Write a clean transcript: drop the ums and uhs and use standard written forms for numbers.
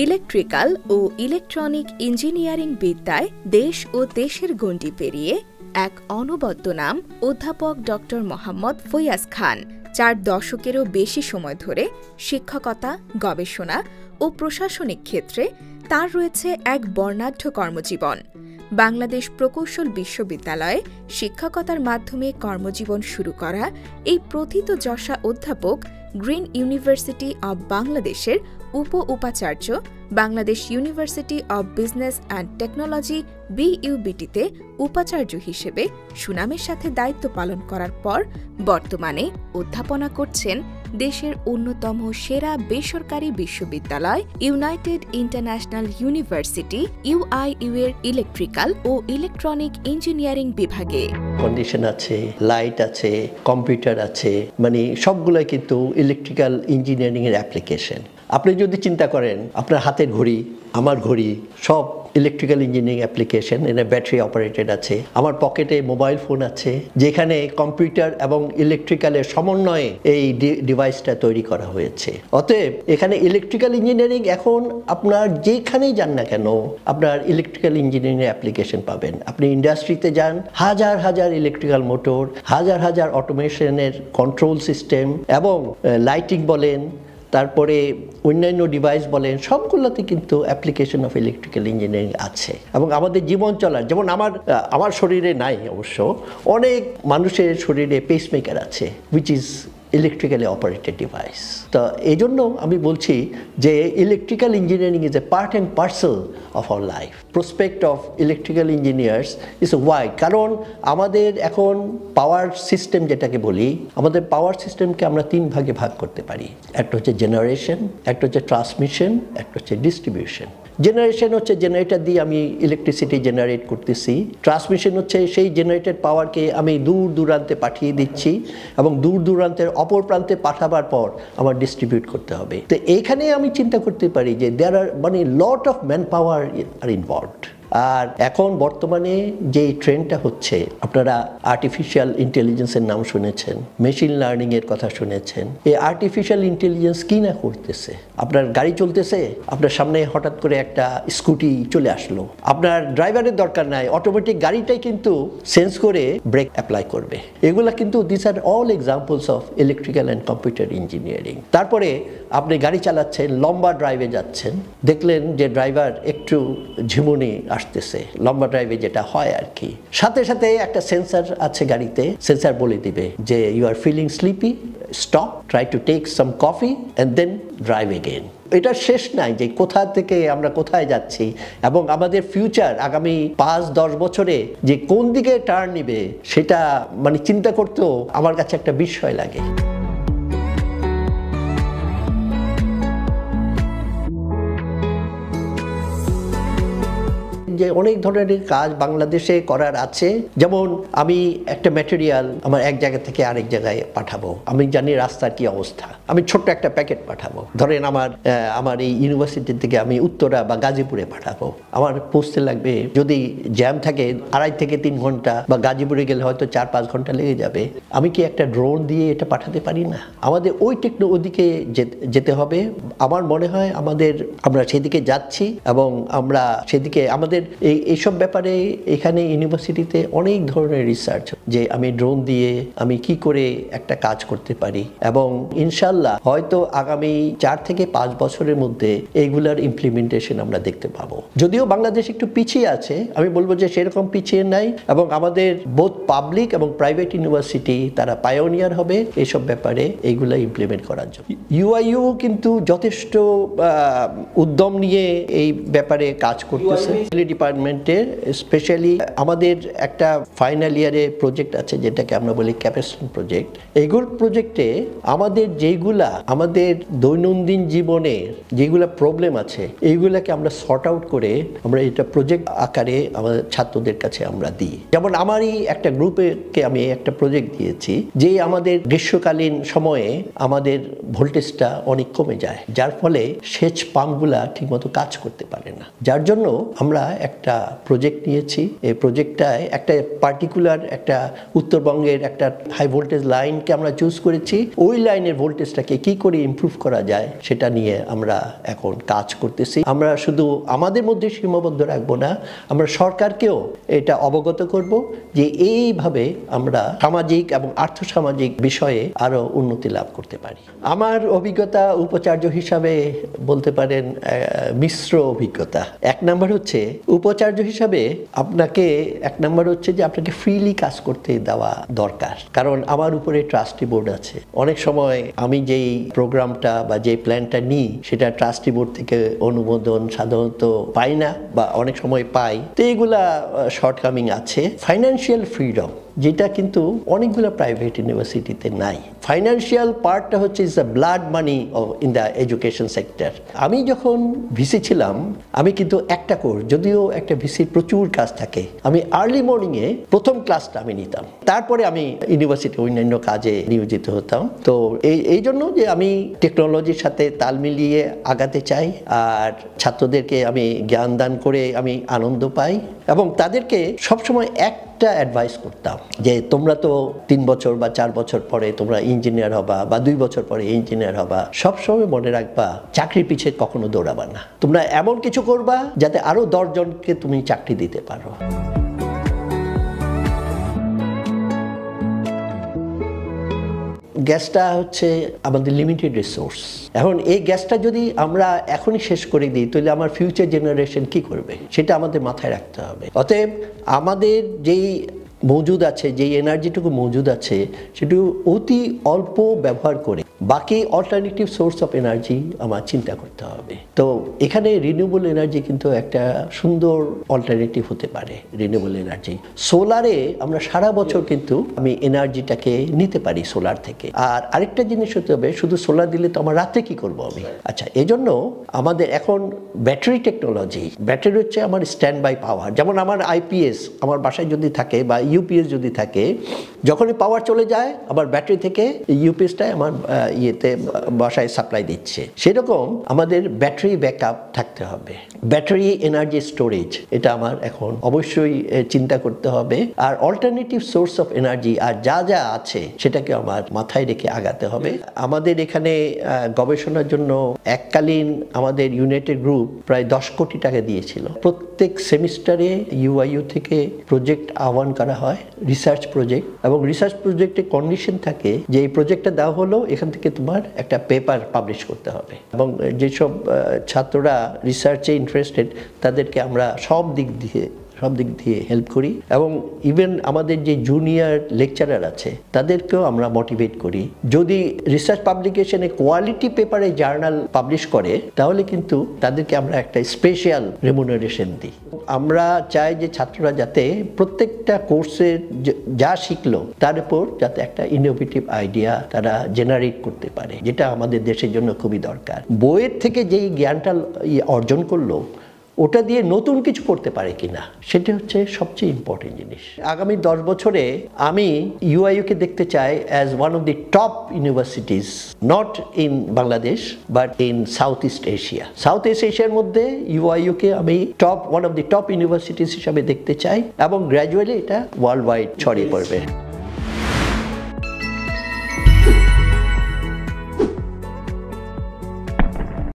Electrical ও electronic engineering বিদ্যায় দেশ ও দেশের গণ্ডি পেরিয়ে এক অনবদ্য নাম অধ্যাপক ডক্টর মোহাম্মদ ফৈয়াজ খান। 4 দশকেরও বেশি সময় ধরে শিক্ষকতা, গবেষণা ও প্রশাসনিক ক্ষেত্রে তার রয়েছে এক বর্ণাঢ্য কর্মজীবন। বাংলাদেশ প্রকৌশল বিশ্ববিদ্যালয়ে শিক্ষকতার মাধ্যমে কর্মজীবন শুরু করা এই প্রথিতযশা অধ্যাপক গ্রিন ইউনিভার্সিটি অব বাংলাদেশের উপাচার্য, Bangladesh university of business and technology BUBT-তে উপাচার্য হিসেবে সুনামের সাথে দায়িত্ব পালন করার পর বর্তমানে অধ্যাপনা করছেন দেশের অন্যতম সেরা বেসরকারি বিশ্ববিদ্যালয় ইউনাইটেড ইন্টারন্যাশনাল ইউনিভার্সিটি UIU এর ইলেকট্রিক্যাল ও ইলেকট্রনিক ইঞ্জিনিয়ারিং বিভাগে। কন্ডিশন আছে, লাইট আছে, কম্পিউটার আছে, মানে সবগুলোই কিন্তু ইলেকট্রিক্যাল ইঞ্জিনিয়ারিং এর অ্যাপ্লিকেশন। আপনি যদি চিন্তা করেন আপনার হাতের ঘড়ি, আমার ঘড়ি, সব ইলেকট্রিক্যাল ইঞ্জিনিয়ারিং অ্যাপ্লিকেশন, এর ব্যাটারি অপারেটেড আছে। আমার পকেটে মোবাইল ফোন আছে, যেখানে কম্পিউটার এবং ইলেকট্রিক্যালের সমন্বয়ে এই ডিভাইসটা তৈরি করা হয়েছে। অতএব এখানে ইলেকট্রিক্যাল ইঞ্জিনিয়ারিং এখন আপনার যেখানেই যান না কেন আপনার ইলেকট্রিক্যাল ইঞ্জিনিয়ারিং অ্যাপ্লিকেশন পাবেন। আপনি ইন্ডাস্ট্রিতে যান, হাজার হাজার ইলেকট্রিক্যাল মোটর, হাজার হাজার অটোমেশনের কন্ট্রোল সিস্টেম এবং লাইটিং বলেন, তারপরে অন্যান্য ডিভাইস বলেন, সবগুলোতে কিন্তু অ্যাপ্লিকেশন অফ ইলেকট্রিক্যাল ইঞ্জিনিয়ারিং আছে। এবং আমাদের জীবন চলার, যেমন আমার শরীরে নাই অবশ্য, অনেক মানুষের শরীরে পেসমেকার আছে, which is electrically operated device. তো এই জন্য আমি বলছি যে electrical engineering is a part and parcel of our life. Prospect of electrical engineers is wide, কারণ আমাদের এখন পাওয়ার সিস্টেম যেটাকে বলি, আমাদের পাওয়ার সিস্টেমকে আমরা 3 ভাগে ভাগ করতে পারি। একটা হচ্ছে জেনারেশন, একটা হচ্ছে ট্রান্সমিশন, একটা হচ্ছে ডিস্ট্রিবিউশন। জেনারেশন হচ্ছে জেনারেটর দিয়ে আমি ইলেকট্রিসিটি জেনারেট করতেছি। ট্রান্সমিশন হচ্ছে সেই জেনারেটেড পাওয়ারকে আমি দূর দূরান্তে পাঠিয়ে দিচ্ছি এবং দূর দূরান্তের অপর প্রান্তে পাঠাবার পর আমার ডিস্ট্রিবিউট করতে হবে। তো এইখানে আমি চিন্তা করতে পারি যে দেয়ার আর মানে lot of manpower are involved. আর এখন বর্তমানে যে ট্রেন্ডটা হচ্ছে, আপনারা আর্টিফিশিয়াল ইন্টেলিজেন্সের নাম শুনেছেন, মেশিন লার্নিং এর কথা শুনেছেন। এই আর্টিফিশিয়াল ইন্টেলিজেন্স কি না করতেছে, আপনার গাড়ি চলতেছে, আপনার সামনে হঠাৎ করে একটা স্কুটি চলে আসলো, আপনার ড্রাইভারের দরকার নাই, অটোমেটিক গাড়িটাই কিন্তু সেন্স করে ব্রেক অ্যাপ্লাই করবে। এগুলা কিন্তু this are all examples of electrical and computer engineering. তারপরে আপনি গাড়ি চালাচ্ছেন, লম্বা ড্রাইভে যাচ্ছেন, দেখলেন যে ড্রাইভার একটু ঝিমুনি আসতেছে, লম্বা ড্রাইভে যেটা হয় আর কি। সাথে সাথে একটা সেন্সার আছে গাড়িতে, সেন্সার বলে দিবে যে you are feeling sleepy, stop, try to take some coffee and then drive again. এটা শেষ নাই যে কোথা থেকে আমরা কোথায় যাচ্ছি এবং আমাদের ফিউচার আগামী 5-10 বছরে যে কোন দিকে টার্ন নিবে সেটা মানে চিন্তা করতেও আমার কাছে একটা বিস্ময় লাগে। যে অনেক ধরনের কাজ বাংলাদেশে করার আছে, যেমন আমি একটা ম্যাটেরিয়াল আমার এক জায়গা থেকে আরেক জায়গায় পাঠাবো, আমি জানি রাস্তার কি অবস্থা, আমি ছোট্ট একটা প্যাকেট পাঠাবো, ধরেন আমার এই ইউনিভার্সিটি থেকে আমি উত্তরা বা গাজীপুরে পাঠাবো, আমার পৌঁছতে লাগবে, যদি জ্যাম থাকে 2.5 থেকে 3 ঘন্টা, বা গাজীপুরে গেলে হয়তো 4-5 ঘন্টা লেগে যাবে। আমি কি একটা ড্রোন দিয়ে এটা পাঠাতে পারি না? আমাদের ওই ওদিকে যেতে হবে। আমার মনে হয় আমরা সেদিকে যাচ্ছি এবং আমরা সেদিকে আমাদের এইসব ব্যাপারে এখানে ইউনিভার্সিটিতে অনেক ধরনের রিসার্চ, যে আমি ড্রোন দিয়ে আমি কি করে একটা কাজ করতে পারি, এবং ইনশাল্লাহ হয়তো আগামী 4 থেকে 5 বছরের মধ্যে এইগুলার ইমপ্লিমেন্টেশন আমরা দেখতে পাবো। যদিও বাংলাদেশ একটু পিছিয়ে আছে, আমি বলবো যে সেরকম পিছিয়ে নাই, এবং আমাদের বোথ পাবলিক এবং প্রাইভেট ইউনিভার্সিটি তারা পায়োনিয়ার হবে এইসব ব্যাপারে এইগুলা ইমপ্লিমেন্ট করার জন্য। UIU কিন্তু যথেষ্ট উদ্যম নিয়ে এই ব্যাপারে কাজ করতেছে। ডিপার্টমেন্টে স্পেশালি আমাদের একটা ফাইনাল ইয়ারে প্রজেক্ট আছে যেটাকে আমরা বলি ক্যাপাসিটি প্রজেক্ট। এইগুলো প্রজেক্টে আমাদের দৈনন্দিন জীবনে যেগুলা প্রবলেম আছে এইগুলাকে আমরা সর্ট আউট করে আমরা এটা প্রজেক্ট আকারে আমাদের ছাত্রদের কাছে আমরা দিই। যেমন আমারই একটা গ্রুপকে আমি একটা প্রজেক্ট দিয়েছি, যে আমাদের গ্রীষ্মকালীন সময়ে আমাদের ভোল্টেজটা অনেক কমে যায়, যার ফলে সেচ পাম্পগুলা ঠিকমতো কাজ করতে পারে না, যার জন্য আমরা একটা প্রজেক্ট নিয়েছি। এই প্রজেক্টটায় একটা পার্টিকুলার একটা উত্তরবঙ্গের একটা হাই ভোল্টেজ লাইনকে আমরা চুজ করেছি। ওই লাইনের ভোল্টেজটাকে কি করে ইমপ্রুভ করা যায় সেটা নিয়ে আমরা এখন কাজ করতেছি। আমরা শুধু আমাদের মধ্যে সীমাবদ্ধ রাখবো না, আমরা সরকারকেও এটা অবগত করব যে এইভাবে আমরা সামাজিক এবং আর্থসামাজিক বিষয়ে আরো উন্নতি লাভ করতে পারি। আমার অভিজ্ঞতা উপাচার্য হিসাবে বলতে পারেন মিশ্র অভিজ্ঞতা। এক নাম্বার হচ্ছে উপাচার্য হিসাবে আপনাকে যে আপনাকে ফ্রিলি কাজ করতে দেওয়া দরকার, কারণ আমার উপরে ট্রাস্টি বোর্ড আছে। অনেক সময় আমি যেই প্রোগ্রামটা বা যে প্ল্যানটা নিই সেটা ট্রাস্টি বোর্ড থেকে অনুমোদন সাধারণত পাই না, বা অনেক সময় পাই, তো এইগুলা শর্টকামিং আছে। ফাইন্যান্সিয়াল ফ্রিডম যেটা কিন্তু অনেকগুলো প্রাইভেট ইউনিভার্সিটিতে নাই। ফাইন্যান্সিয়াল পার্টটা হচ্ছে is the blood money in the education sector. আমি যখন ভিসি ছিলাম আমি কিন্তু একটা কোর্স, যদিও একটা ভিসির প্রচুর কাজ থাকে, আমি আর্লি মর্নিংয়ে প্রথম ক্লাসটা আমি নিতাম, তারপরে আমি ইউনিভার্সিটি অন্যান্য কাজে নিয়োজিত হতাম। তো এই জন্য যে আমি টেকনোলজির সাথে তাল মিলিয়ে আগাতে চাই, আর ছাত্রদেরকে আমি জ্ঞান দান করে আমি আনন্দ পাই, এবং তাদেরকে সবসময় একটা অ্যাডভাইস করতাম যে তোমরা তো 3 বছর বা 4 বছর পরে তোমরা ইঞ্জিনিয়ার হবা, বা 2 বছর পরে ইঞ্জিনিয়ার হবা, সবসময় মনে রাখবা চাকরির পিছে কখনো দৌড়াবা না। তোমরা এমন কিছু করবা যাতে আরো 10 জনকে তুমি চাকরি দিতে পারো। গ্যাসটা হচ্ছে আমাদের লিমিটেড রিসোর্স। এখন এই গ্যাসটা যদি আমরা এখনই শেষ করে দিই তাহলে আমার ফিউচার জেনারেশন কি করবে সেটা আমাদের মাথায় রাখতে হবে। অতএব আমাদের যেই মজুদ আছে, যেই এনার্জিটুকু মজুদ আছে, সেটু অতি অল্প ব্যবহার করে বাকি অল্টারনেটিভ সোর্স অফ এনার্জি আমার চিন্তা করতে হবে। তো এখানে রিনিউয়েবল এনার্জি কিন্তু একটা সুন্দর অল্টারনেটিভ হতে পারে। রিনিউয়েবল এনার্জি সোলারে আমরা সারা বছর কিন্তু আমি এনার্জিটাকে নিতে পারি সোলার থেকে। আর আরেকটা জিনিস হতে হবে, শুধু সোলার দিলে তো আমার রাতে কি করব আমি? আচ্ছা, এজন্য আমাদের এখন ব্যাটারি টেকনোলজি, ব্যাটারি হচ্ছে আমার স্ট্যান্ড বাই পাওয়ার। যেমন আমার আইপিএস আমার বাসায় যদি থাকে বা ইউপিএস যদি থাকে, যখনই পাওয়ার চলে যায় আবার ব্যাটারি থেকে ইউপিএসটাই আমার বাসায় সাপ্লাই দিচ্ছে। সেরকম আমাদের ব্যাটারি ব্যাকআপ থাকতে হবে, ব্যাটারি এনার্জি স্টোরেজ, এটা আমার এখন অবশ্যই চিন্তা করতে হবে। আর অল্টারনেটিভ সোর্স অফ এনার্জি আর যা যা আছে সেটাকে আমার মাথায় রেখে আগাতে হবে। আমাদের এখানে গবেষণার জন্য এককালীন আমাদের ইউনাইটেড গ্রুপ প্রায় 10 কোটি টাকা দিয়েছিল। প্রত্যেক সেমিস্টারে ইউআইইউ থেকে প্রজেক্ট আহ্বান করা হয়, রিসার্চ প্রজেক্ট, এবং রিসার্চ প্রজেক্টে কন্ডিশন থাকে যে এই প্রজেক্টটা দেওয়া হলো, এখান থেকে তোমার একটা পেপার পাবলিশ করতে হবে। এবং যেসব ছাত্ররা রিসার্চে ইন্টারেস্টেড তাদেরকে আমরা সব দিক দিয়ে হেল্প করি, এবং ইভেন আমাদের যে জুনিয়র লেকচারার আছে তাদেরকেও আমরা মোটিভেট করি। যদি রিসার্চ পাবলিকেশনে কোয়ালিটি পেপারে জার্নাল পাবলিশ করে তাহলে কিন্তু তাদেরকে আমরা একটা স্পেশাল রেমুনারেশন দিই। আমরা চাই যে ছাত্ররা যাতে প্রত্যেকটা কোর্সে যা শিখলো তার উপর যাতে একটা ইনোভেটিভ আইডিয়া তারা জেনারেট করতে পারে, যেটা আমাদের দেশের জন্য খুবই দরকার। বইয়ের থেকে যেই জ্ঞানটা অর্জন করলো ওটা দিয়ে নতুন কিছু করতে পারে কিনা সেটা হচ্ছে সবচেয়ে ইম্পর্টেন্ট জিনিস। আগামী 10 বছরে আমি ইউআইইউকে দেখতে চাই as one of the top universities, not in Bangladesh but in south east Asia. South east এশিয়ার মধ্যে ইউআইইউকে আমি one of the top universities হিসাবে দেখতে চাই, এবং গ্র্যাজুয়ালি এটা ওয়ার্ল্ড ওয়াইড ছড়িয়ে পড়বে।